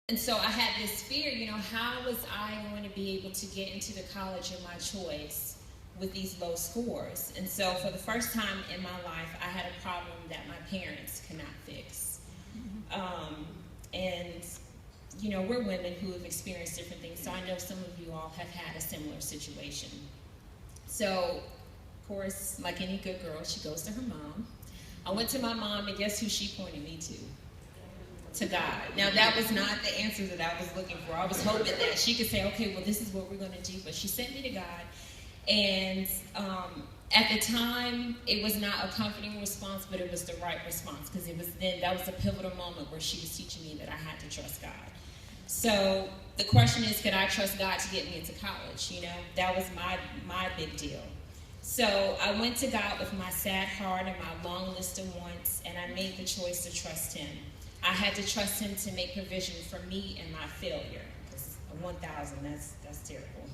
And so I had this fear, how was I going to be able to get into the college of my choice with these low scores? And so for the first time in my life, I had a problem that my parents could not fix. And we're women who have experienced different things, so I know some of you all have had a similar situation. So, of course, like any good girl, she goes to her mom. I went to my mom, and guess who she pointed me to? To God. Now, that was not the answer that I was looking for. I was hoping that she could say, okay, well, this is what we're going to do. But she sent me to God. And at the time, it was not a comforting response, but it was the right response, because that was a pivotal moment where she was teaching me that I had to trust God. So the question is, could I trust God to get me into college? That was my big deal. So I went to God with my sad heart and my long list of wants, and I made the choice to trust Him. I had to trust Him to make provision for me and my failure, because 1,000, that's terrible.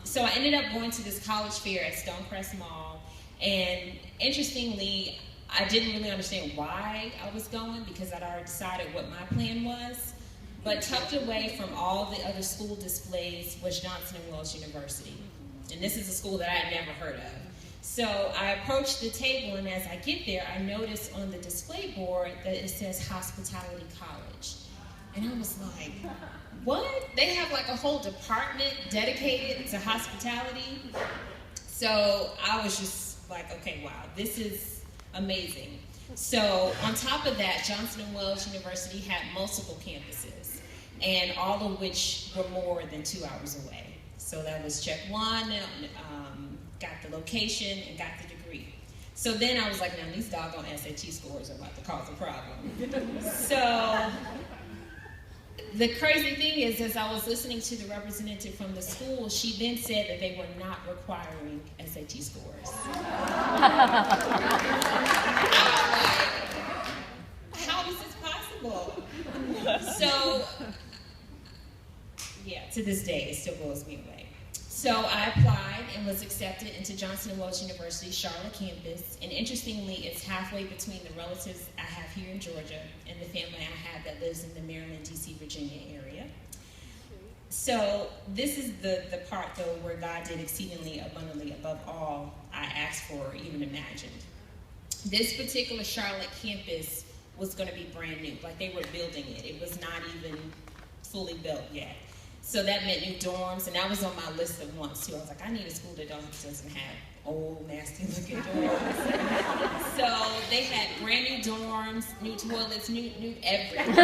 So I ended up going to this college fair at Stonecrest Mall, and interestingly, I didn't really understand why I was going, because I'd already decided what my plan was. But tucked away from all the other school displays was Johnson & Wales University. And this is a school that I had never heard of. So I approached the table, and as I get there, I notice on the display board that it says Hospitality College. And I was like, what? They have like a whole department dedicated to hospitality? So I was just like, okay, wow, this is amazing. So on top of that, Johnson & Wales University had multiple campuses, and all of which were more than 2 hours away. So that was check one, got the location, and got the degree. So then I was like, now these doggone SAT scores are about to cause a problem. So the crazy thing is, as I was listening to the representative from the school, she then said that they were not requiring SAT scores. How is this possible? So, yeah, to this day, it still blows me away. So I applied and was accepted into Johnson & Wales University Charlotte campus. And interestingly, it's halfway between the relatives I have here in Georgia and the family I have that lives in the Maryland, D.C., Virginia area. So this is the part, though, where God did exceedingly abundantly above all I asked for or even imagined. This particular Charlotte campus was going to be brand new. Like, they were building it. It was not even fully built yet. So that meant new dorms, and that was on my list of wants, too. I was like, I need a school that doesn't have old, nasty-looking dorms. So they had brand new dorms, new toilets, new everything.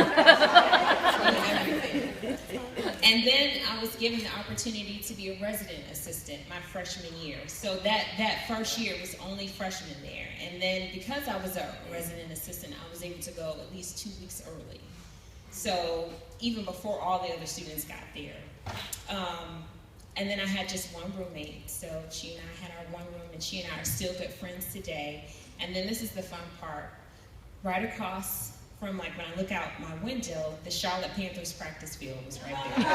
And then I was given the opportunity to be a resident assistant my freshman year. So that first year was only freshmen there. And then because I was a resident assistant, I was able to go at least 2 weeks early. So even before all the other students got there. And then I had just one roommate. So she and I had our one room, and she and I are still good friends today. And then this is the fun part. Right across from, like, when I look out my window, the Charlotte Panthers practice field was right there.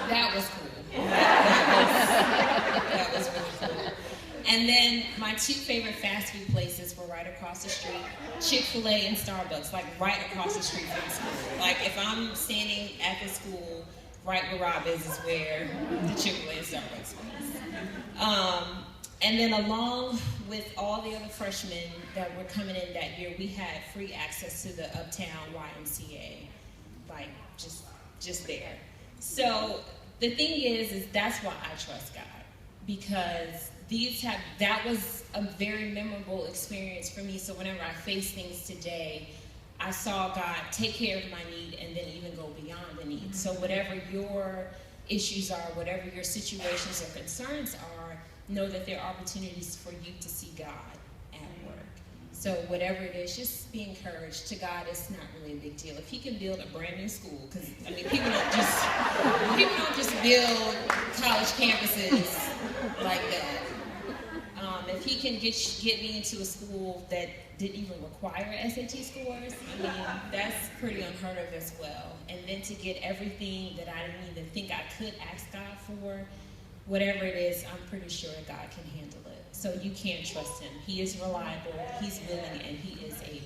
That was cool. That was really cool. And then my two favorite fast food places were right across the street, Chick-fil-A and Starbucks, like right across the street from school. Like, if I'm standing at the school, right where Rob is where the Chick-fil-A and Starbucks was. And then along with all the other freshmen that were coming in that year, we had free access to the Uptown YMCA, like just there. So the thing is that's why I trust God, because that was a very memorable experience for me. So whenever I face things today, I saw God take care of my need and then even go beyond the need. So whatever your issues are, whatever your situations or concerns are, know that there are opportunities for you to see God at work. So whatever it is, just be encouraged. To God, it's not really a big deal. If He can build a brand new school, because I mean, people don't just build college campuses like that. If He can get me into a school that didn't even require SAT scores, I mean, that's pretty unheard of as well. And then to get everything that I didn't even think I could ask God for, whatever it is, I'm pretty sure God can handle it. so you can trust him. He is reliable, he's willing, and he is a